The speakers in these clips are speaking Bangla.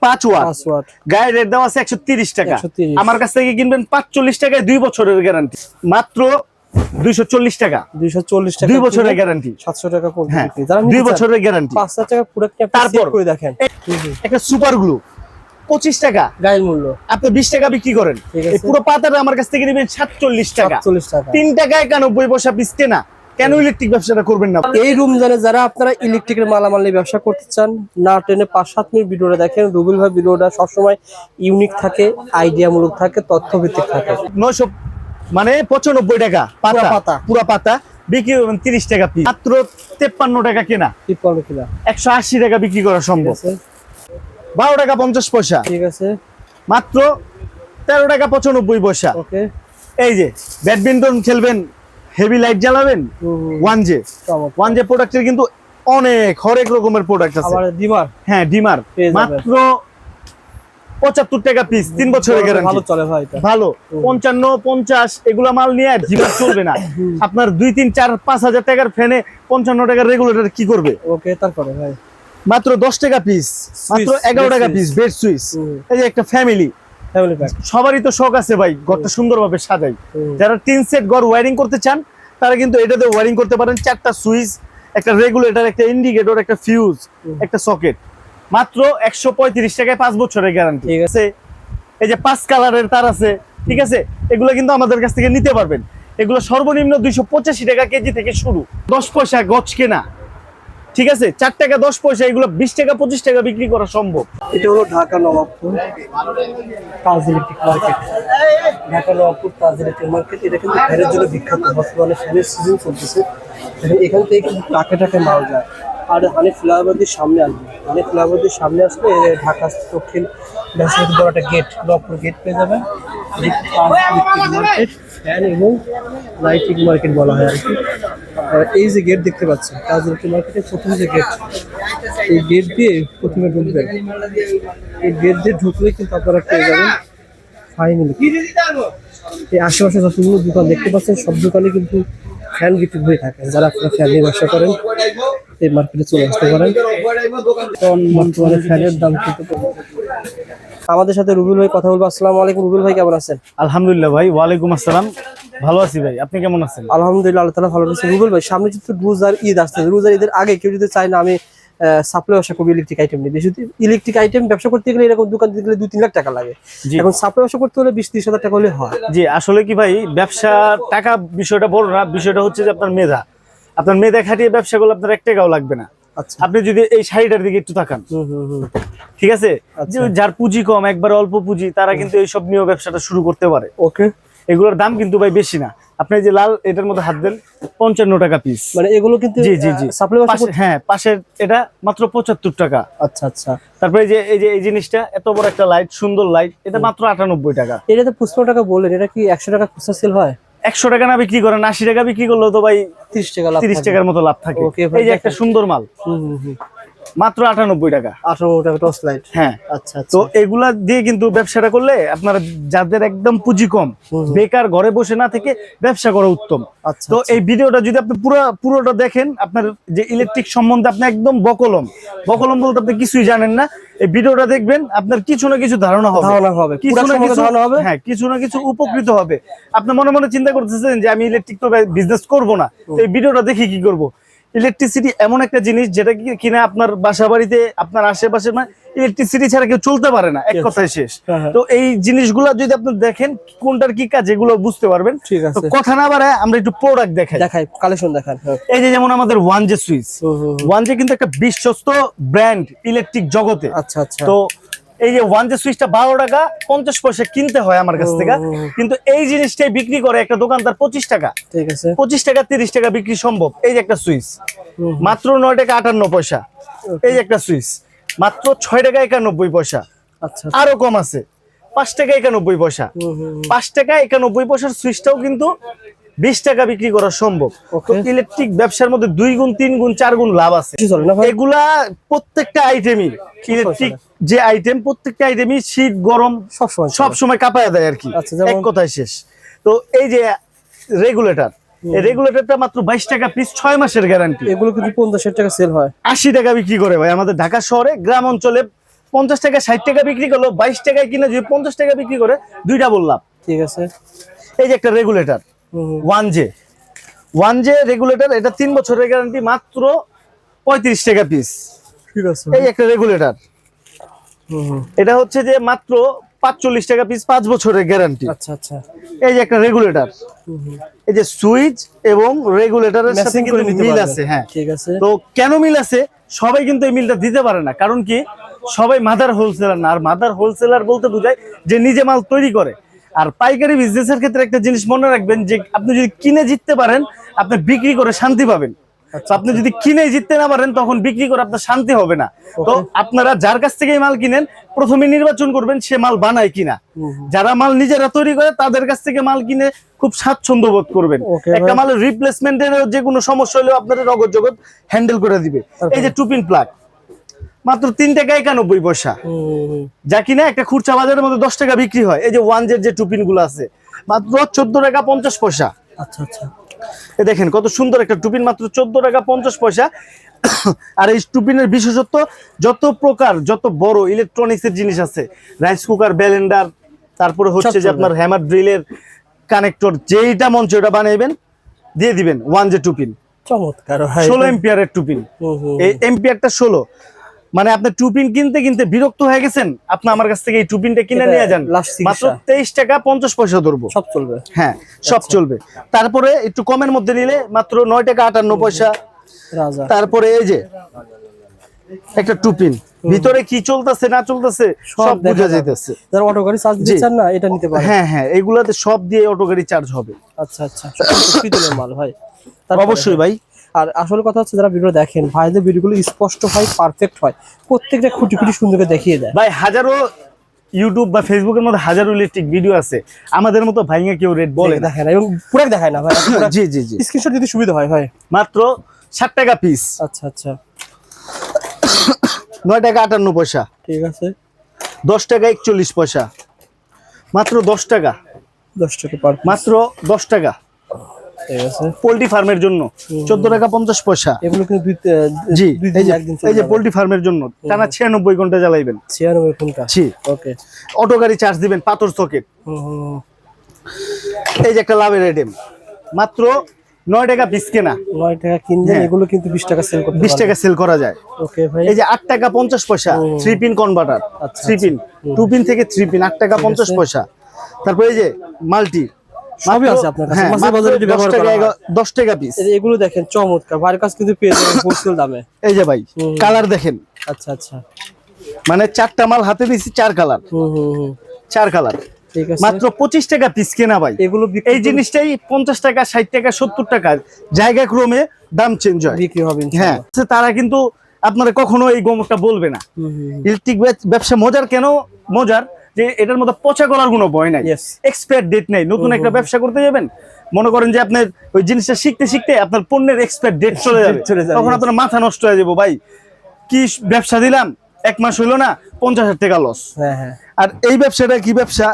5 ওয়াট। গায়ের রেট দাম আছে 130 টাকা। আমার কাছ থেকে কিনবেন 45 টাকায় 2 বছরের গ্যারান্টি, মাত্র 240 টাকা। 240 টাকা 2 বছরের গ্যারান্টি, 700 টাকা পড়বে। হ্যাঁ 2 বছরের গ্যারান্টি, 500 টাকা প্রোডাক্ট আপনি তারপর চেক করে দেখেন। একটা সুপার গ্লু 25 টাকা গায়ের মূল্য, আপনি 20 টাকা বিক্রি করেন, এই পুরো পাতাটা আমার কাছ থেকে নেবেন 47 টাকা। 47 টাকা, 3 টাকা 91 পয়সা পিস কেনা। কেন ইলেকট্রিক ব্যবসাটা করবেন না? এই রমজানে যারা আপনারা ইলেকট্রিকের মালামাল নিয়ে ব্যবসা করতে চান, না টেনে 5-7 মিনিট ভিডিওটা দেখেন। রুবেল ভাই ভিডিওটা সবসময় ইউনিক থাকে, আইডিয়ামূলক থাকে, তথ্যভিত্তিক থাকে। 900 মানে 95 টাকা পাতা, পুরো পাতা বিক্রি করবেন 30 টাকা পিস, মাত্র 53 টাকা কেনা, 53 কিলো 180 টাকা বিক্রি করা সম্ভব। 12 টাকা 50 পয়সা, ঠিক আছে, মাত্র 13 টাকা 95 পয়সা। ওকে। এই যে ব্যাডমিন্টন খেলবেন, হেভি লাইট জ্বালাবেন, 1J প্রোডাক্টের কিন্তু অনেক হরেক রকমের প্রোডাক্ট আছে। আবার ডিমার, হ্যাঁ ডিমার মাত্র 75 টাকা পিস, 3 বছরের গ্যারান্টি, ভালো চলে ভাই, ভালো। 55 50 এগুলা মাল নিয়ে ডিমার চলবে না। আপনার 2 3 4 5 হাজার টাকার ফ্যানে 55 টাকার রেগুলেটর কি করবে? ওকে, তারপরে ভাই মাত্র 10 টাকা পিস, মাত্র 11 টাকা পিস বেড সুইচ। এই যে একটা ফ্যামিলি প্যাক, সবারই তো শখ আছে ভাই ঘরটা সুন্দরভাবে সাজাই। যারা টিন সেট ঘর ওয়্যারিং করতে চান তারা কিন্তু এটাতে ওয়্যারিং করতে পারেন। 4টা সুইচ, একটা রেগুলেটর, একটা ইন্ডিকেটর, একটা ফিউজ, একটা সকেট, মাত্র 135 টাকায় 5 বছরের গ্যারান্টি। ঠিক আছে, এই যে 5 কালারের তার আছে, ঠিক আছে, এগুলো কিন্তু আমাদের কাছ থেকে নিতে পারবেন। এগুলো সর্বনিম্ন 285 টাকা কেজি থেকে শুরু, 10 পয়সা গজ কেনা, ঠিক আছে, 4 টাকা 10 পয়সা, এগুলো 20 টাকা 25 টাকা বিক্রি করা সম্ভব। এটা হলো ঢাকা নবাবপুর তাজ ইলেকট্রিক মার্কেট। ঢাকা নবাবপুর তাজ ইলেকট্রিক মার্কেট, এটা কিন্তু ফ্যানের জন্য বিখ্যাত। বর্তমানে ফ্যানের সিজন চলতেছে, এখান থেকে কিন্তু টাকে টাকে মাল যায়। আর হানি ফ্লাইওভারের সামনে আসবে, হানি ফ্লাইওভারের সামনে আসলে ঢাকা দক্ষিণ ব্যাংকের বড় একটা গেট, নবাবপুর গেট পেয়ে যাবেন। তাজ ইলেকট্রিক মার্কেট ফ্যান এবং লাইটিং মার্কেট বলা হয় আর কি। এই যে গেট দেখতে পাচ্ছেন তাজ ইলেকট্রিক মার্কেটের প্রথম যে গেট, এই গেট দিয়ে প্রথমে ঢুকবেন। এই গেট দিয়ে ঢুকলে কিন্তু আপনারা পেয়ে যাবেন ফাইনালি এই আশেপাশে যতগুলো দোকান দেখতে পাচ্ছেন সব দোকানে কিন্তু ফ্যান বিক্রি হয়ে থাকে। যারা আপনারা ফ্যান নিয়ে ব্যবসা করেন এই মার্কেটে চলে আসতে পারেন। বর্তমানে ফ্যানের দাম কিন্তু আমাদের সাথে রুবেল ভাই কথা বলবো। আসসালামু আলাইকুম রুবেল ভাই, কেমন আছেন? আলহামদুলিল্লাহ ভাই, ওয়ালাইকুম আসসালাম, ভালো আছি ভাই, আপনি কেমন আছেন? আলহামদুলিল্লাহ, আল্লাহ তাআলা ভালো আছেন। রুবেল ভাই, সামনে কিন্তু রোজার ঈদ আসছে, রোজার ঈদের আগে কেউ যদি চায় না আমি সাপ্লাই ব্যবসা করবো ইলেকট্রিক আইটেম নিয়ে, বেশি ইলেকট্রিক আইটেম ব্যবসা করতে গেলে এরকম দোকান দিতে গেলে 2-3 লাখ টাকা লাগে। এখন সাপ্লাই ব্যবসা করতে হলে 20-30 হাজার টাকা হলে হয়। জি আসলে কি ভাই, ব্যবসা টাকা বিষয়টা বড় না, বিষয়টা হচ্ছে যে আপনার মেধা খাটিয়ে ব্যবসা করলে আপনার 1 টাকাও লাগবে না। আপনি যদি এই শাড়িটার দিকে একটু তাকান, ঠিক আছে, যার পুঁজি কম, একবার অল্প পুঁজি, তারা কিন্তু এইসব নিয়ে ব্যবসাটা শুরু করতে পারে। ওকে, এগুলোর দাম কিন্তু ভাই বেশি না। আপনি যে লাল এটার মধ্যে হাত দেন 55 টাকা পিস, মানে এগুলো কিন্তু জি জি জি সাপ্লাই ব্যবসা, হ্যাঁ পাশের এটা মাত্র 75 টাকা। আচ্ছা আচ্ছা। তারপরে এই জিনিসটা এত বড় একটা লাইট, সুন্দর লাইট, এটা মাত্র 98 টাকা। এটা তো 55 টাকা বললেন, এটা কি 100 টাকা খুচরা সেল হয়? 100 টাকা না বিক্রি করেন, 80 টাকা বিক্রি করলেও তো ভাই 30 টাকা লাভ, 30 টাকার মতো লাভ থাকে। এই যে একটা সুন্দর মাল, মাত্র 98 টাকা, 98 টাকা টর্চ লাইট। হ্যাঁ আচ্ছা। তো এগুলা দিয়ে কিন্তু ব্যবসাটা করলে আপনারা যাদের একদম পুঁজি কম, বেকার ঘরে বসে না থেকে ব্যবসা করা উত্তম। তো এই ভিডিওটা যদি আপনি পুরোটা দেখেন, আপনার যে ইলেকট্রিক সম্বন্ধে আপনি একদম বকলম বলতে আপনি কিছুই জানেন না, এই ভিডিওটা দেখবেন, আপনার কিছু না কিছু ধারণা হবে, হ্যাঁ কিছু না কিছু উপকৃত হবে। আপনি মনে মনে চিন্তা করতেছেন যে আমি ইলেকট্রিক তো বিজনেস করবো না, এই ভিডিওটা দেখে কি করব? ইলেকট্রিসিটি এমন একটা জিনিস যেটা কিনা আপনার বাসা বাড়িতে, আপনার আশেপাশে না, ইলেকট্রিসিটি ছাড়া কেউ চলতে পারে না, এক কথায় শেষ। তো এই জিনিসগুলো যদি আপনি দেখেন কোনটার কি কাজ, এগুলো বুঝতে পারবেন। তো কথা না বাড়ায় আমরা একটু প্রোডাক্ট দেখাই, কালেকশন দেখান। এই যে যেমন আমাদের 1J সুইচ, 1J কিন্তু একটা বিশ্বস্ত ব্র্যান্ড ইলেকট্রিক জগতে। আচ্ছা আচ্ছা। তো এই যে 1J সুইচটা 12 টাকা 50 পয়সা কিনতে হয় আমার কাছ থেকে, কিন্তু এই জিনিসটাই বিক্রি করে একটা দোকানদার 25 টাকা। ঠিক আছে, 25 টাকা 30 টাকা বিক্রি সম্ভব। এই যে একটা সুইচ মাত্র 9 টাকা 58 পয়সা। এই যে একটা সুইচ মাত্র 6 টাকা 91 পয়সা। আচ্ছা, আরো কম আছে, 5 টাকা 91 পয়সা। 5 টাকা 91 পয়সার সুইচটাও কিন্তু 20 টাকা বিক্রি করা সম্ভব। তো ইলেকট্রিক ব্যবসার মধ্যে 2 গুণ 3 গুণ 4 গুণ লাভ আছে। এগুলা প্রত্যেকটা আইটেমই ইলেকট্রিক যে আইটেম, প্রত্যেকটা আইটেমই শীত গরম সব সময় কাঁপায় দেয় আর কি, এক কথায় শেষ। তো এই যে রেগুলেটর, এই রেগুলেটরটা মাত্র 22 টাকা পিস, 6 মাসের গ্যারান্টি। এগুলো কিন্তু 50 টাকা সেল হয়, 80 টাকা বিক্রি করে ভাই আমাদের ঢাকা শহরে। গ্রাম অঞ্চলে 50 টাকা 60 টাকা বিক্রি করলো, 22 টাকায় কিনে যদি 50 টাকা বিক্রি করে, দুইটা বললাম। ঠিক আছে। এই যে একটা রেগুলেটর 1J রেগুলেটর, এটা 3 বছরের গ্যারান্টি, মাত্র 35 টাকা পিস। ঠিক আছে। এই একটা রেগুলেটর, এটা হচ্ছে যে মাত্র 45 টাকা পিস, 5 বছরের গ্যারান্টি। আচ্ছা আচ্ছা। এই যে একটা রেগুলেটর, এই যে সুইচ এবং রেগুলেটরের সাথে কিন্তু মিল আছে। হ্যাঁ ঠিক আছে। তো কেন মিল আছে, সবাই কিন্তু এই মিলটা দিতে পারে না, কারণ কি সবাই মাদার হোলসেলার না। আর মাদার হোলসেলার বলতে বোঝায় যে নিজে মাল তৈরি করে। আর পাইকারি বিজনেসের ক্ষেত্রে একটা জিনিস মনে রাখবেন, যে আপনি যদি কিনে জিততে পারেন, আপনি বিক্রি করে শান্তি পাবেন। তো আপনি যদি কিনে জিততে না পারেন, তখন বিক্রি করে আপনার শান্তি হবে না। তো আপনারা যার কাছ থেকে মাল কিনেন, প্রথমে নির্বাচন করবেন সে মাল বানায় কিনা। যারা মাল নিজেরা তৈরি করে তাদের কাছ থেকে মাল কিনে খুব স্বাচ্ছন্দ্য বোধ করবেন। একটা মালের রিপ্লেসমেন্টের যে কোনো সমস্যা হলেও আপনারা নগদ জগৎ হ্যান্ডেল করে দিবে। এই যে টুপিন প্লাগ, মাত্র 3 টাকা 91 পয়সা, যা কিনা একটা খুচরা বাজারের মধ্যে 10 টাকা বিক্রি হয়। এই যে 1J যে টুপিন গুলো আছে, মাত্র 14 টাকা 50 পয়সা। আচ্ছা আচ্ছা। এ দেখেন কত সুন্দর একটা টুপিন, মাত্র 14 টাকা 50 পয়সা। আর এই টুপিনের বিশেষত্ব, যত প্রকার যত বড় ইলেকট্রনিক্স এর জিনিস আছে, রাইস কুকার, ব্লেন্ডার, তারপরে হচ্ছে যে আপনার হ্যামার ড্রিলের কানেক্টর, যেইটা মঞ্চ ওটা বানাইবেন দিয়ে দিবেন 1J টুপিন। চমৎকার। 16 এম্পিয়ারের টুপিন, এই এম্পিয়ারটা 16। মানে আপনি টুপিন কিনতে কিনতে বিরক্ত হয়ে গেছেন, আপনি আমার কাছ থেকে এই টুপিনটা কিনে নিয়ে যান, মাত্র 23 টাকা 50 পয়সা ধরবো, সব চলবে। হ্যাঁ সব চলবে। তারপরে একটু কমের মধ্যে নিলে মাত্র 9 টাকা 58 পয়সা। তারপরে এই যে একটা টুপিন, ভিতরে কি চলতেছে না চলতেছে সব বোঝা যাইতেছে। যারা অটো গাড়ি চার্জ দিচ্ছেন না, এটা নিতে পারেন। হ্যাঁ হ্যাঁ, এগুলাতে সব দিয়ে অটো গাড়ি চার্জ হবে। আচ্ছা আচ্ছা। পিতলের মাল ভাই, অবশ্যই ভাই। আর আসল কথা হচ্ছে, যারা ভিডিও দেখেন, ভাইদের ভিডিওগুলো স্পষ্ট হয়, পারফেক্ট হয়, প্রত্যেকটা খুঁটি খুঁটি সুন্দর করে দেখিয়ে দেয় ভাই। হাজারো ইউটিউব বা ফেসবুকের মধ্যে হাজারো ইলেকট্রিক ভিডিও আছে, আমাদের মতো ভাইঙ্গা কেউ রেট বলে দেখেন এবং পুরো দেখায় না ভাই। জি জি জি, স্ক্রিনশট দিতে সুবিধা হয় ভাই। মাত্র 60 টাকা পিস। আচ্ছা আচ্ছা। 9 টাকা 58 পয়সা। ঠিক আছে। 10 টাকা 41 পয়সা, মাত্র 10 টাকা। 10 টাকা পার, মাত্র 10 টাকা। ঠিক আছে। পোল্ট্রি ফার্মের জন্য 14 টাকা 50 পয়সা। এগুলো কিন্তু জি, এই যে পোল্ট্রি ফার্মের জন্য টানা 96 ঘন্টা জ্বালাইবেন। 96 ঘন্টা। জি, ওকে। অটো গাড়ি চার্জ দিবেন, পাথর সকেট। এই যে একটা লাভের আইটেম, মাত্র 9 টাকা পিস কেনা, 9 টাকা কিনলে এগুলো কিন্তু 20 টাকা সেল করতে 20 টাকা সেল করা যায়। ওকে ভাই। এই যে 8 টাকা 50 পয়সা 3 পিন কনভার্টার, 3 পিন, 2 পিন থেকে 3 পিন, 8 টাকা 50 পয়সা। তারপর এই যে মাল্টি, সবই আছে আপনার কাছে, মাঝে বাজারে যদি ব্যবহার করা হয় 10 টাকা পিস। এগুলো দেখেন চমৎকার, ভাইয়ের কাছে কিন্তু পেয়ে যাবেন হোলসেল দামে। এই যে ভাই কালার দেখেন, আচ্ছা আচ্ছা। মানে 4টা মাল হাতে দিছি, 4 কালার, 4 কালার, ঠিক আছে। মাত্র 25 টাকা পিস কেনা ভাই। এগুলো এই জিনিসটাই 50 টাকা 60 টাকা 70 টাকা জায়গা ক্রমে দাম চেঞ্জ হয়, বিক্রি হবে হ্যাঁ। তারা কিন্তু আপনারা কখনো এই গোমরটা বলবে না। ইলেকট্রিক ব্যবসা মজার কেন মজার, যে এটার মধ্যে পচা গলার কোনো ভয় নাই, এক্সপায়ার ডেট নাই। নতুন একটা ব্যবসা করতে যাবেন, মনে করেন যে আপনার ওই জিনিসটা শিখতে শিখতে আপনার পণ্যের এক্সপায়ার ডেট চলে যাবে, তখন আপনার মাথা নষ্ট হয়ে যাবো। ভাই কি ব্যবসা দিলাম, 1 মাস হইলো না, 50,000 টাকা লস। আর এই ব্যবসাটা কি ব্যবসা,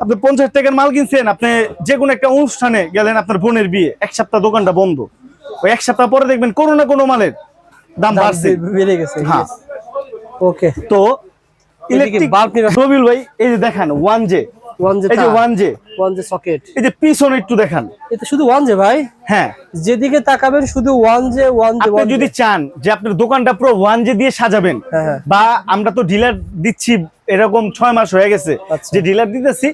আপনি 50 টাকার মাল কিনছেন, আপনি যে কোনো একটা অনুষ্ঠানে গেলেন, আপনার বোনের বিয়ে, 1 সপ্তাহ দোকানটা বন্ধ, ওই 1 সপ্তাহ পরে দেখবেন কোনো না কোনো মালের দাম বাড়ছে, বেড়ে গেছে। হ্যাঁ ওকে। তো ইলেকট্রিক বাল্ব রবিউল ভাই, এই যে দেখেন 1J, এই যে 1J সকেট, এই যে পিছনে একটু দেখান, এটা শুধু 1J ভাই। হ্যাঁ, যেদিকে তাকাবেন শুধু 1J। আপনি যদি চান যে আপনার দোকানটা পুরো 1J দিয়ে সাজাবেন, বা আমরা তো ডিলার দিচ্ছি, এরকম 6 মাস হয়ে গেছে যে ডিলার দিতেছি,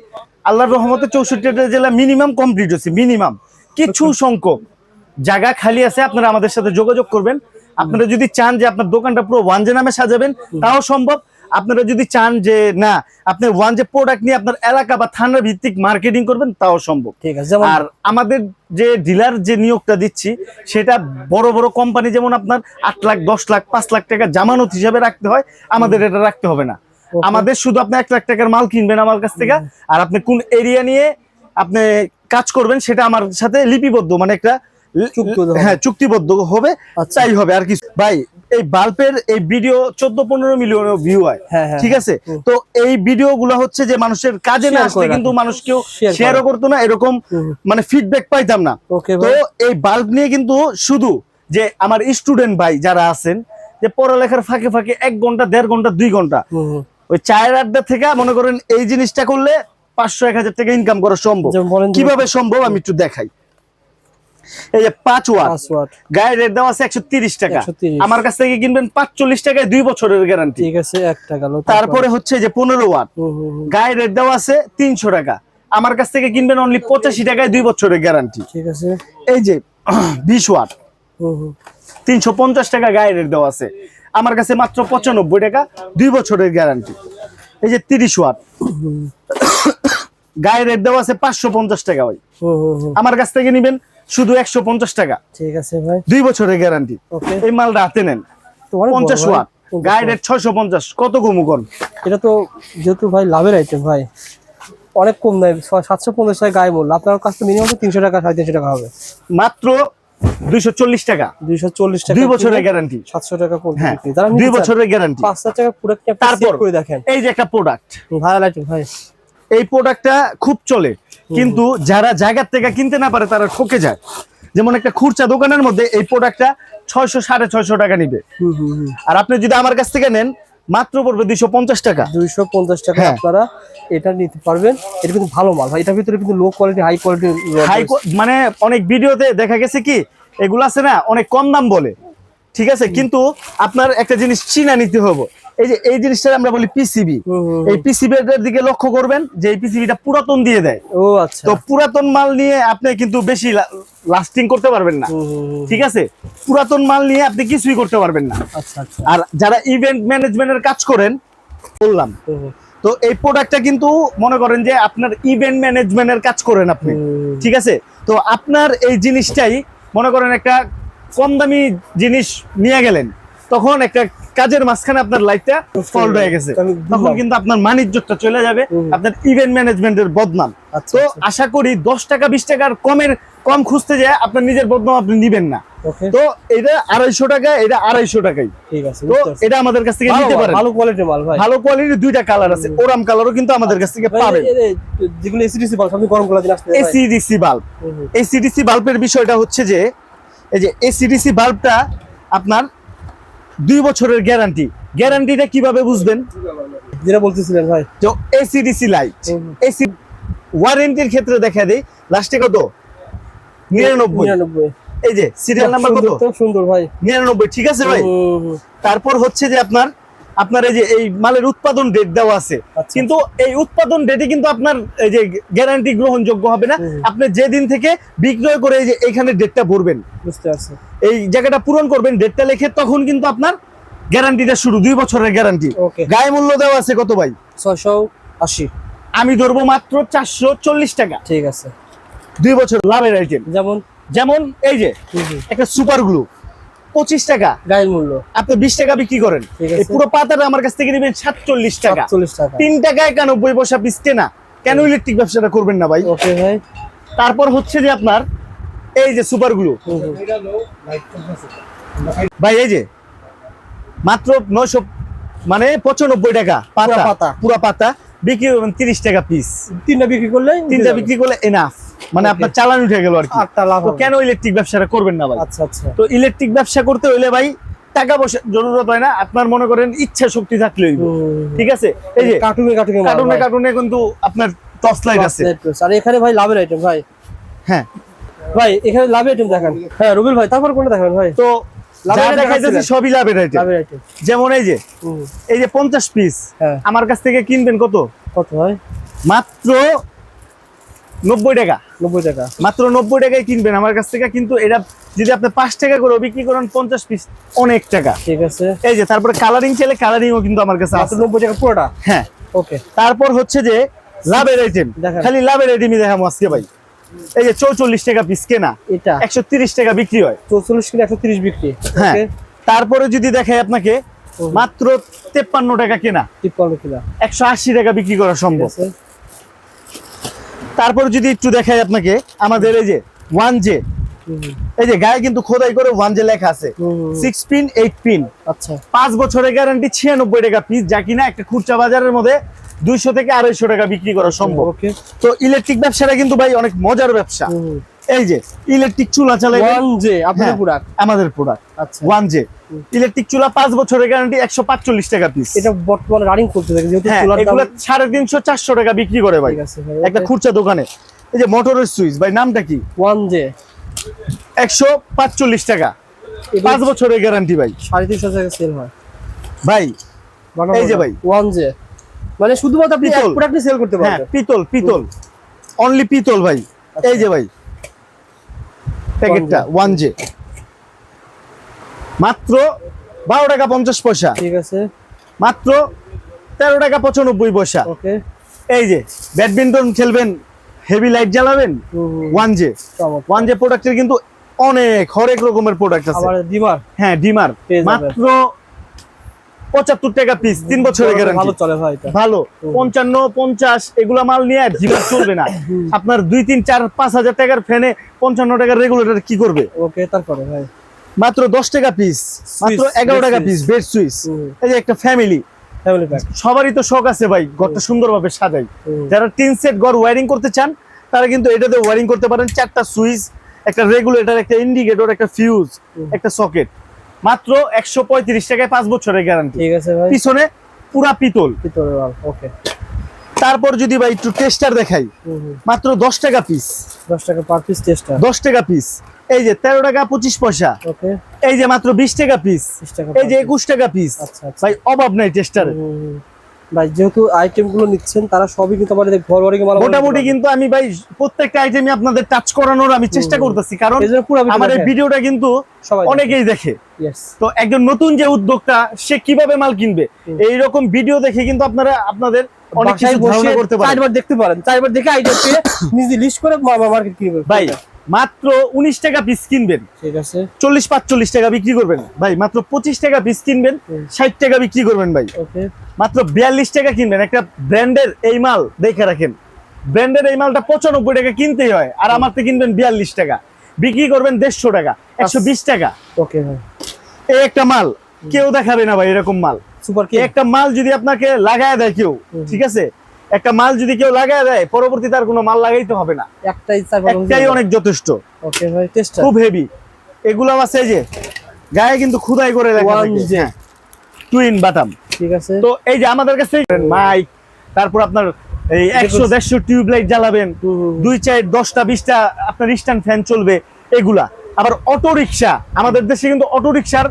আল্লাহর রহমতে 64টা জেলা মিনিমাম কমপ্লিট হচ্ছে। মিনিমাম কিছু সংখ্যক জায়গা খালি আছে, আপনারা আমাদের সাথে যোগাযোগ করবেন। আপনারা যদি চান যে আপনার দোকানটা পুরো 1J নামে সাজাবেন, তাও সম্ভব। আপনারা যদি চান যে না আপনি 1J প্রোডাক্ট নিয়ে আপনার এলাকা বা থানা ভিত্তিক মার্কেটিং করবেন, তাও সম্ভব, ঠিক আছে। আর আমাদের যে ডিলার যে নিয়োগটা দিচ্ছি, সেটা বড় বড় কোম্পানি যেমন আপনার 8 লাখ 10 লাখ 5 লাখ টাকা জামানত হিসাবে রাখতে হয়, আমাদের এটা রাখতে হবে না। আমাদের শুধু আপনি 1 লাখ টাকার মাল কিনবেন আমার কাছ থেকে, আর আপনি কোন এরিয়া নিয়ে আপনি কাজ করবেন সেটা আমার সাথে লিপিবদ্ধ, মানে একটা হ্যাঁ চুক্তিবদ্ধ হবে, চাই হবে আর কিছু। ভাই এই বাল্বের এই ভিডিও 14-15 মিলিয়ন ভিউ হয়, ঠিক আছে। তো এই ভিডিও গুলো হচ্ছে যে মানুষের কাজে না আসলে কিন্তু মানুষ কেউ শেয়ারও করতো না, এরকম মানে ফিডব্যাক পাইতাম না। তো এই বাল্ব নিয়ে কিন্তু শুধু যে আমার স্টুডেন্ট ভাই যারা আছেন, যে পড়ালেখার ফাঁকে ফাঁকে 1 ঘন্টা 1.5 ঘন্টা 2 ঘন্টা ওই চায়ের আড্ডা থেকে মনে করেন এই জিনিসটা করলে 500-1000 টাকা ইনকাম করা সম্ভব। কিভাবে সম্ভব আমি একটু দেখাই। এই যে 5 ওয়াট গায়ের রেট দেওয়া আছে 130 টাকা। আমার কাছ থেকে কিনবেন 45 টাকায় 2 বছরের গ্যারান্টি। ঠিক আছে, একটা গেল। তারপরে হচ্ছে যে 15 ওয়াট গায়ের রেট দেওয়া আছে 300 টাকা। আমার কাছ থেকে কিনবেন অনলি 85 টাকায় 2 বছরের গ্যারান্টি। ঠিক আছে। এই যে 20 ওয়াট 350 টাকা গায়ের রেট দেওয়া আছে। আমার কাছে মাত্র 95 টাকা 2 বছরের গ্যারান্টি। এই যে 30 ওয়াট গায়ের রেট দেওয়া আছে 550 টাকা ভাই। আমার কাছ থেকে নিবেন শুধু 150 টাকা। ঠিক আছে ভাই, 2 বছরের গ্যারান্টি। এই মালটা হাতে নেন। 50 ওয়াট গায়ের রেট 650। কত কমু কোন? এটা তো যেহেতু ভাই লাভের আইটেম ভাই, অনেক কম নাই, 750 টাকা গায়ে মূল্য। আপনার কাছ থেকে মিনিমাম 300 টাকা 350 টাকা হবে। মাত্র 240 টাকা। 240 টাকা 2 বছরের গ্যারান্টি। 700 টাকা কোন হ্যাঁ, বিক্রি। যারা 2 বছরের গ্যারান্টি। 5000 টাকা প্রোডাক্ট আপনি তারপর চেক করে দেখেন। এই যে একটা প্রোডাক্ট ভাইরাল আইটেম ভাই, এই প্রোডাক্টটা খুব চলে, কিন্তু যারা জায়গার থেকে কিনতে না পারে তারা ঠকে যায়। যেমন একটা খুচরা দোকানের মধ্যে এই প্রোডাক্টটা 600-650 টাকা নিবে, আর আপনি যদি আমার কাছ থেকে নেন মাত্র পড়বে 250 টাকা। 250 টাকা হ্যাঁ। আপনারা এটা নিতে পারবেন। এটা কিন্তু ভালো মাল ভাই, এটার ভিতরে কিন্তু লো কোয়ালিটি হাই কোয়ালিটি মানে অনেক ভিডিওতে দেখা গেছে কি এগুলো আছে না অনেক কম দাম বলে, ঠিক আছে, কিন্তু আপনার একটা জিনিস চিনা নিতে হবে। এই যে এই জিনিসটা আমরা বলি পিসিবি, এই পিসিবি এর দিকে লক্ষ্য করবেন যে এই পিসিবিটা পুরাতন দিয়ে দেয়। ও আচ্ছা, তো পুরাতন মাল নিয়ে আপনি কিন্তু বেশি লাস্টিং করতে পারবেন না, ঠিক আছে, পুরাতন মাল নিয়ে আপনি কিছুই করতে পারবেন না। আচ্ছা আচ্ছা। আর যারা ইভেন্ট ম্যানেজমেন্টের কাজ করেন বললাম, তো এই প্রোডাক্টটা কিন্তু মনে করেন যে আপনার ইভেন্ট ম্যানেজমেন্টের কাজ করেন আপনি, ঠিক আছে, তো আপনার এই জিনিসটাই মনে করেন একটা কম দামি জিনিস নিয়ে গেলেন, তখন একটা কাজের মাঝখানে আপনার লাইফটা ফল্ট হয়ে গেছে, তখন কিন্তু আপনার মানিজ্যটা চলে যাবে, আপনার ইভেন্ট ম্যানেজমেন্টের বদনাম। তো আশা করি 10 টাকা 20 টাকার কম খুঁজতে যায় আপনার নিজের বদনাম আপনি নিবেন না। তো এটা 250 টাকা, এটা 250 টাকাই। ঠিক আছে, তো এটা আমাদের কাছ থেকে নিতে পারেন। ভালো কোয়ালিটির মাল ভাই, ভালো কোয়ালিটির 2টা কালার আছে, ওরাম কালারও কিন্তু আমাদের কাছ থেকে পাবেন। যেগুলো এসিডিসি বাল্ব আপনি গরম করা দিন আসলে এসিডিসি বাল্ব, এসিডিসি বাল্বের বিষয়টা হচ্ছে যে এই যে এসিডিসি বাল্বটা আপনার 2 বছরের গ্যারান্টি। গ্যারান্টিটা কিভাবে বুঝবেন? যেটা বলতেছিলেন ভাই, তো এসিডিসি লাইট, এসি ওয়ারেন্টির ক্ষেত্রে দেখা দেই লাস্টে কত 99। এই যে সিরিয়াল নাম্বার কত সুন্দর ভাই, 99, ঠিক আছে ভাই। তারপর হচ্ছে যে আপনার এই যে এই মালের উৎপাদন ডেট দেওয়া আছে, কিন্তু এই উৎপাদন ডেটে কিন্তু আপনার এই যে গ্যারান্টি গ্রহণযোগ্য হবে না। আপনি যেদিন থেকে বিক্রয় করে এই যে এখানে ডেটটা ভরবেন, বুঝতে পারছি, এই জায়গাটা পূরণ করবেন, ডেটটা লিখে, তখন কিন্তু আপনার গ্যারান্টিটা শুরু, 2 বছরের গ্যারান্টি। গায়ে মূল্য দেওয়া আছে কত ভাই? 680। আমি ধরবো মাত্র 440 টাকা। ঠিক আছে, 2 বছর লাভের আইটেম। যেমন এই যে একটা সুপার গ্লু 25 টাকা গায়ের মূল্য, আপনি 20 টাকা বিক্রি করেন, এই পুরো পাতাটা আমার কাছ থেকে নেবেন 47 টাকা। 3 টাকা 91 পয়সা পিস কেনা। কেন ইলেকট্রিক ব্যবসাটা করবেন না ভাই? ওকে ভাই। তারপর হচ্ছে যে আপনার এই যে সুপার গ্লু ভাই, এই যে মাত্র 900 মানে 95 টাকা পাতা, পুরো পাতা বিক্রি করবেন 30 টাকা পিস। 3টা বিক্রি করলে এনাফ, মানে আপনার চালান উঠে গেল আর কি। তো কেন ইলেকট্রিক ব্যবসাটা করবেন না ভাই? আচ্ছা আচ্ছা। তো ইলেকট্রিক ব্যবসা করতে হইলে ভাই টাকা পয়সার জরুরত হয় না, আপনার মনে করেন ইচ্ছা শক্তি থাকলেই, ঠিক আছে। এই যে কার্টুনে কিন্তু আপনার টর্চ লাইট আছে। আর এখানে ভাই লাভের আইটেম ভাই। হ্যাঁ ভাই, এখানে লাভের আইটেম দেখেন। হ্যাঁ রুবেল ভাই, তারপর কোনটা দেখেন ভাই? তো যা দেখাইতেছি সবই লাভের আইটেম। যেমন এই যে 50 পিস আমার কাছ থেকে কিনবেন কত ভাই? মাত্র 90 টাকা। 90 টাকা, মাত্র 90 টাকায় কিনবেন আমার কাছ থেকে। কিন্তু এটা যদি আপনি 5 টাকা করে বিক্রি করেন 50 পিস, অনেক টাকা। ঠিক আছে। এই যে তারপরে কালারিং চাইলে কালারিংও কিন্তু আমার কাছে আছে। 90 টাকা পুরোটা? হ্যাঁ। ওকে। তারপর হচ্ছে যে লাভের আইটেম, খালি লাভের আইটেমই দেখাবো আজকে ভাই। এই যে 44 টাকা পিস কেনা, এটা 130 টাকা বিক্রি হয়। 44 কিনা 130 বিক্রি। হ্যাঁ। তারপরে যদি দেখাই আপনাকে মাত্র 53 টাকা কেনা, 53 কিনা 180 টাকা বিক্রি করা সম্ভব। তারপর যদি একটু দেখাই আপনাকে আমাদের এই যে 1J, এই যে গায়ে কিন্তু খোদাই করে 1J লেখা আছে, 6 পিন 8 পিন। আচ্ছা। 5 বছরের গ্যারান্টি, 96 টাকা পিস, যা কিনা একটা খুচরা বাজারের মধ্যে 200 থেকে 250 টাকা বিক্রি করা সম্ভব। তো ইলেকট্রিক ব্যবসাটা কিন্তু ভাই অনেক মজার ব্যবসা। এই যে ইলেকট্রিক চুলা চালাবেন 1J আপনাদের প্রোডাক্ট, আমাদের প্রোডাক্ট। আচ্ছা 1J ইলেকট্রিক চুলা 5 বছরের গ্যারান্টি, 145 টাকা পিস। এটা বর্তমানে রানিং করতে থাকে যেহেতু হ্যাঁ, চুলার দাম। এগুলো 350 400 টাকা বিক্রি করে ভাই ঠিক আছে ভাই, একটা খুচরা দোকানে। এই যে মোটরের সুইচ ভাই, নামটা কি? 1J 145 টাকা, 5 বছরের গ্যারান্টি ভাই। 350 টাকা সেল হয় ভাই এই যে ভাই 1J, মানে শুধুমাত্র আপনি এক পিতল। প্রোডাক্ট সেল করতে হ্যাঁ, পারবেন। পিতল পিতল, অনলি পিতল ভাই। এই যে ভাই প্যাকেটটা 1J মাত্র 12 টাকা 50 পয়সা, ঠিক আছে মাত্র 13 টাকা 95 পয়সা। ওকে। এই যে ব্যাডমিন্টন খেলবেন, হেভি লাইট জ্বালাবেন, 1J 1J প্রোডাক্টের কিন্তু অনেক হরেক রকমের প্রোডাক্ট আছে। আবার ডিমার, হ্যাঁ ডিমার পেয়ে যাবেন। মাত্র 75 টাকা পিস, 3 বছরের গ্যারান্টি। ভালো চলে ভাই এটা। ভালো 55 50 এগুলা মাল নিয়ে আর ডিমার চলবে না। আপনার 2 3 4 5 হাজার টাকার ফ্যানে 55 টাকার রেগুলেটর কি করবে? ওকে, তারপরে ভাই মাত্র 10 টাকা পিস, মাত্র 11 টাকা পিস বেড সুইচ। এই যে একটা ফ্যামিলি, ফ্যামিলি প্যাক। সবারই তো শখ আছে ভাই ঘরটা সুন্দরভাবে সাজাই। যারা টিন সেট ঘর ওয়্যারিং করতে চান তারা কিন্তু এটাতে ওয়্যারিং করতে পারেন। 4টা সুইচ, একটা রেগুলেটর, একটা ইন্ডিকেটর, একটা ফিউজ, একটা সকেট, মাত্র 135 টাকায় 5 বছরের গ্যারান্টি। ঠিক আছে ভাই, পিছনে পুরা পিতল। ভিতরে মাল। ওকে, তারপর যদি ভাই একটু টেস্টার দেখাই, মাত্র 10 টাকা পিস, 10 টাকা পার পিস টেস্টার। 10 টাকা পিস। এই যে 13 টাকা 25 পয়সা। ওকে, এই যে মাত্র 20 টাকা পিস। 20 টাকা। এই যে 21 টাকা পিস। আচ্ছা আচ্ছা ভাই অভাব নাই টেস্টারে। ভাই যেহেতু আইটেম গুলো নিচ্ছেন তারা সবই কিন্তু আমাদের ঘর ওয়ারিং মাল মোটামুটি কিন্তু আমি ভাই প্রত্যেকটা আইটেমই আপনাদের টাচ করানোর আমি চেষ্টা করতেছি, কারণ এইজন্য পুরো আমার এই ভিডিওটা কিন্তু সবাই অনেকেই দেখে। ইয়েস, তো একজন নতুন যে উদ্যোক্তা সে কিভাবে মাল কিনবে, এইরকম ভিডিও দেখে কিন্তু আপনারা আপনাদের অনেক কিছু ধারণা করতে পারেন। চারবার দেখতে পারেন, চারবার দেখে আইডিয়া পেয়ে নিজে লিস্ট করে মার্কেট কিনবেন ভাই মাত্র 19 টাকা পিস কিনবেন, ঠিক আছে 40 45 টাকা বিক্রি করবেন ভাই। মাত্র 25 টাকা পিস কিনবেন, 60 টাকা বিক্রি করবেন ভাই। ওকে, মাত্র 42 টাকা কিনবেন। একটা ব্র্যান্ডের এই মাল দেখে রাখেন, ব্র্যান্ডের এই মালটা 95 টাকা কিনতেই হয়, আর আমার থেকে কিনবেন 42 টাকা, বিক্রি করবেন 150 টাকা, 120 টাকা। ওকে ভাই, এই একটা মাল কেউ দেখাবে না ভাই, এরকম মাল। সুপার কি একটা মাল যদি আপনাকে লাগায় দেয় কেউ, ঠিক আছে, একটা মাল যদি কেউ লাগায় দেয় পরবর্তীতে আর কোনো মাল লাগাইতে হবে না, একটাই অনেক যথেষ্ট। ওকে ভাই, টেস্টার খুব হেভি এগুলো আছে। এই যে গায়ে কিন্তু খুদাই করে লেখা থাকে টুইন বাটাম, ঠিক আছে। তো এই যে আমাদের কাছে মাইক, তারপর আপনার এই 100 150 টিউব লাইট জ্বালাবেন, 2 4 10টা 20টা আপনার স্ট্যান্ড ফ্যান চলবে এগুলা। আবার অটো রিকশা, আমাদের দেশে কিন্তু অটো রিকশার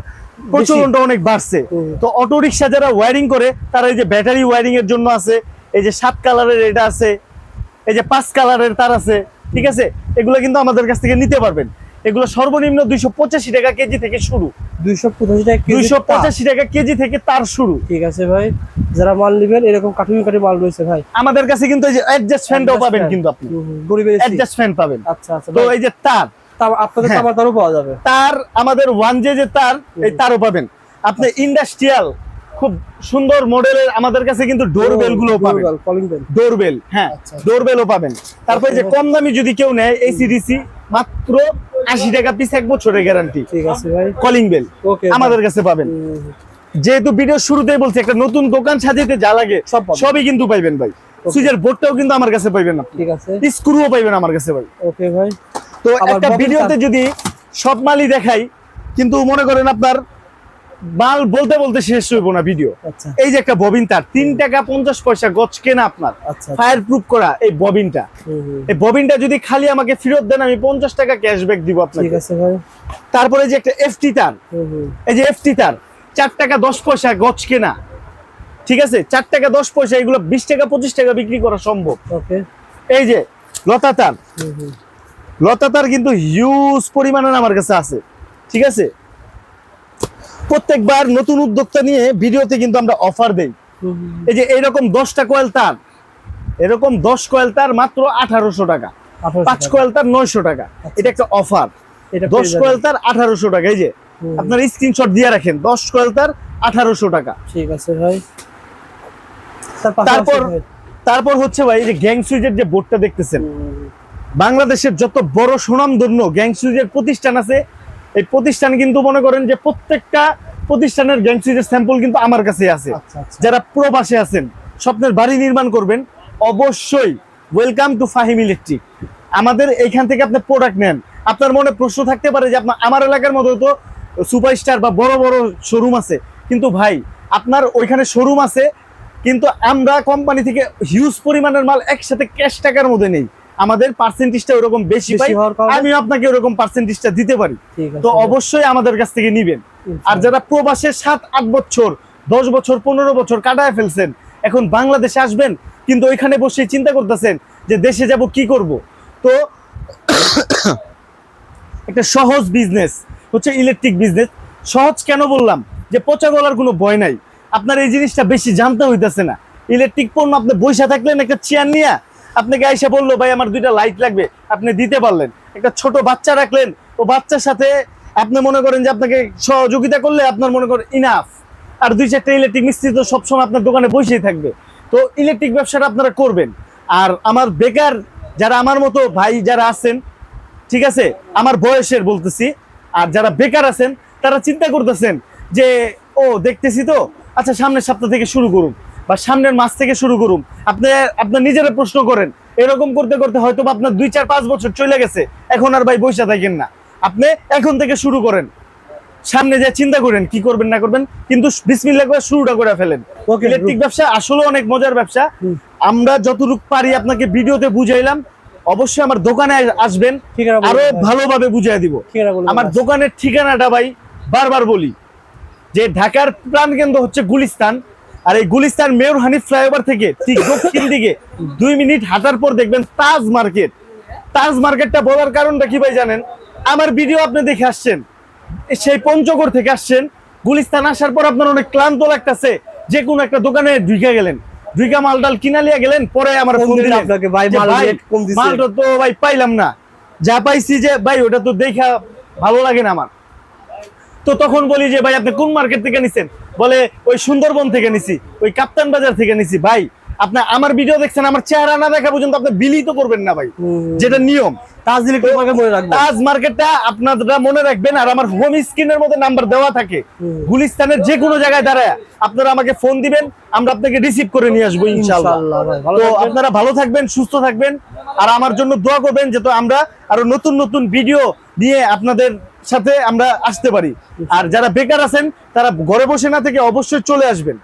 প্রচলনটা অনেক বাড়ছে। তো অটো রিকশা যারা ওয়্যারিং করে তারা এই যে ব্যাটারি ওয়্যারিং এর জন্য আছে, এই যে 7 কালারের এটা আছে, এই যে 5 কালারের তার আছে, ঠিক আছে। এগুলো কিন্তু আমাদের কাছ থেকে নিতে পারবেন। এগুলো সর্বনিম্ন 285 টাকা কেজি থেকে শুরু, 285 টাকা কেজি, 285 টাকা কেজি থেকে তার শুরু। ঠিক আছে ভাই, যারা মাল নেবেন এরকম কাঠুরি মাল রয়েছে ভাই আমাদের কাছে কিন্তু এই যে অ্যাডজাস্ট ফ্যানটাও পাবেন, কিন্তু আপনি গরিবের এসি অ্যাডজাস্ট ফ্যান পাবেন। আচ্ছা আচ্ছা, তো এই যে তার আপনাদের হ্যাঁ। তামার তারও পাওয়া যাবে, তার আমাদের 1J যে তার, এই তারও পাবেন আপনি। ইন্ডাস্ট্রিয়াল খুব সুন্দর মডেলের আমাদের কাছে কিন্তু ডোরবেল গুলো পাবেন, কলিং বেল, ডোরবেল, হ্যাঁ আচ্ছা। ডোরবেলও পাবেন। তারপরে যে কম দামি যদি কেউ নেয় এসিডিসি, মাত্র 80 টাকা পিস, 1 বছরের গ্যারান্টি, ঠিক আছে ভাই। কলিং বেল ওকে, আমাদের কাছে পাবেন। যেহেতু ভিডিও শুরুতেই বলছি একটা নতুন দোকান সাজাতে যা লাগে সব পাবেন। সবই কিন্তু পাইবেন ভাই। সুইচের বোর্ডটাও কিন্তু আমার কাছে পাইবেন আপনি, ঠিক আছে, স্ক্রুও পাইবেন আমার কাছে ভাই। ওকে ভাই। তো আবার একটা ববিন ভিডিওতে যদি সব মালই দেখাই, কিন্তু মনে করেন আপনার মাল বলতে বলতে শেষ হইব না ভিডিও। আচ্ছা এই যে একটা ববিন তার 3 টাকা 50 পয়সা গজ কেনা আপনার, আচ্ছা, ফায়ার প্রুফ করা এই ববিনটা। এই ববিনটা যদি খালি আমাকে ফেরত দেন আমি 50 টাকা ক্যাশব্যাক দিব ঠিক আপনাকে। আছে ভাই। তারপরে যে একটা এফটি তার, এই যে এফটি তার 4 টাকা 10 পয়সা গজ কেনা, ঠিক আছে, 4 টাকা 10 পয়সা, এগুলো 20 টাকা 25 টাকা বিক্রি করা সম্ভব। ওকে, এই যে লতা তার, লতা তার কিন্তু হিউজ পরিমাণের আমার কাছে আছে, ঠিক আছে। প্রত্যেকবার নতুন উদ্যোক্তা নিয়ে ভিডিওতে কিন্তু আমরা অফার দেই। এই যে এইরকম 10টা কয়েল তার, এরকম 10 কয়েল তার মাত্র 1800 টাকা, 5 কয়েল তার 900 টাকা। এটা একটা অফার, এটা 10 কয়েল তার 1800 টাকা। এই যে আপনার স্ক্রিনশট দিয়ে রাখেন, 10 কয়েল তার 1800 টাকা। ঠিক আছে ভাই। তারপর হচ্ছে ভাই এই যে গ্যাং সুইচের যে বোর্ডটা দেখতেছেন, বাংলাদেশের যত বড় সুনামধন্য গ্যাং সুইচের প্রতিষ্ঠান আছে, এই প্রতিষ্ঠান কিন্তু মনে করেন যে প্রত্যেকটা প্রতিষ্ঠানের গ্যাং সুইচের স্যাম্পল কিন্তু আমার কাছে আছে। যারা প্রবাসে আছেন, স্বপ্নের বাড়ি নির্মাণ করবেন, অবশ্যই ওয়েলকাম টু ফাহিম ইলেকট্রিক। আমাদের এইখান থেকে আপনি প্রোডাক্ট নেন, আপনার মনে প্রশ্ন থাকতে পারে যে আপনার আমার এলাকার মধ্যে তো সুপারস্টার বা বড় বড় শোরুম আছে, কিন্তু ভাই আপনার ওইখানে শোরুম আছে, কিন্তু আমরা কোম্পানি থেকে হিউজ পরিমাণের মাল একসাথে ক্যাশ টাকার মধ্যে নেই, আমাদের পার্সেন্টেজটা ওরকম বেশি পাই, আমিও আপনাকে ওরকম পার্সেন্টেজটা দিতে পারি। তো অবশ্যই আমাদের কাছ থেকে নিবেন। আর যারা প্রবাসে 7-8 বছর 10 বছর 15 বছর কাটায় ফেলছেন, এখন বাংলাদেশে আসবেন কিন্তু ওইখানে বসে চিন্তা করতেছেন যে দেশে যাব কি করব, তো একটা সহজ বিজনেস হচ্ছে ইলেকট্রিক বিজনেস। সহজ কেন বললাম, যে পচা গলার কোনো ভয় নাই, আপনার এই জিনিসটা বেশি জানতে হইতেছে না। ইলেকট্রিক পণ্য আপনি বইসা থাকলেন, একটা চেয়ার নিয়ে আপনাকে আইসা বললো ভাই আমার 2টা লাইট লাগবে, আপনি দিতে পারলেন। একটা ছোট বাচ্চা রাখলেন, ও বাচ্চার সাথে আপনি মনে করেন যে আপনাকে সহযোগিতা করলে আপনার মনে করেন ইনাফ। আর 2-4টা ইলেকট্রিক মিস্ত্রি তো সবসময় আপনার দোকানে বসেই থাকবে। তো ইলেকট্রিক ব্যবসাটা আপনারা করবেন। আর আমার বেকার যারা আমার মতো ভাই যারা আছেন, ঠিক আছে, আমার বয়সের বলতেছি, আর যারা বেকার আছেন তারা চিন্তা করতেছেন যে ও দেখতেছি তো, আচ্ছা সামনের সপ্তাহ থেকে শুরু করুন বা সামনের মাস থেকে শুরু করুন। আপনার নিজেরা প্রশ্ন করেন, এরকম করতে করতে হয়তো আপনার 2-4-5 বছর চলে গেছে, এখন আর ভাই বসে থাকেন না, আপনি এখন থেকে শুরু করেন, সামনে যে চিন্তা করেন কি করবেন না করবেন, কিন্তু বিসমিল্লাহ করে শুরুটা করে ফেলেন। ইলেকট্রিক ব্যবসা আসলে অনেক মজার ব্যবসা। আমরা যতটুকু পারি আপনাকে ভিডিওতে বুঝাইলাম, অবশ্যই আমার দোকানে আসবেন, আরো ভালোভাবে বুঝাই দিব। আমার দোকানের ঠিকানাটা ভাই বারবার বলি যে ঢাকার প্রাণকেন্দ্র হচ্ছে গুলিস্তান, আর এই গুলিস্তান মেয়র হানিফ ফ্লাইওভার থেকে ঠিক দক্ষিণ দিকে 2 মিনিট হাঁটার পর দেখবেন তাজ মার্কেট। তাজ মার্কেটটা বলার কারণটা কি ভাই জানেন, আমার ভিডিও আপনি দেখে আসছেন, সেই পঞ্চগড় থেকে আসছেন, গুলিস্তান আসার পর আপনার অনেক ক্লান্ত লাগতেছে, যে কোনো একটা দোকানে ঢুকে গেলেন, ঢুকা মালটাল কিনা লিয়া গেলেন, পরে আমার ফোন দিলেন আপনাকে ভাই মালটা তো ভাই পাইলাম না, যা পাইছি যে ভাই ওটা তো দেখা ভালো লাগে না আমার। তো তখন বলি যে ভাই আপনি কোন মার্কেট থেকে নিছেন, বলে ওই সুন্দরবন থেকে নিছি, ওই কাপ্তান বাজার থেকে নিছি। ভাই আপনি আমার ভিডিও দেখছেন, আমার চেহারা না দেখা পর্যন্ত আপনি বিলি তো করবেন না ভাই, যেটা নিয়ম। তাজ মার্কেটটা আপনারা মনে রাখবেন, আর আমার হোম স্ক্রিনের মধ্যে নাম্বার দেওয়া থাকে, গুলিস্তানের যে কোনো জায়গায় দাঁড়ায় আপনারা আমাকে ফোন দিবেন, আমরা আপনাকে রিসিভ করে নিয়ে আসবো ইনশাআল্লাহ। তো আপনারা ভালো থাকবেন, সুস্থ থাকবেন, আর আমার জন্য দোয়া করবেন যে তো আমরা আরো নতুন নতুন ভিডিও নিয়ে আপনাদের সাথে আমরা আসতে পারি। আর যারা বেকার আছেন তারা ঘরে বসে না থেকে অবশ্যই চলে আসবেন।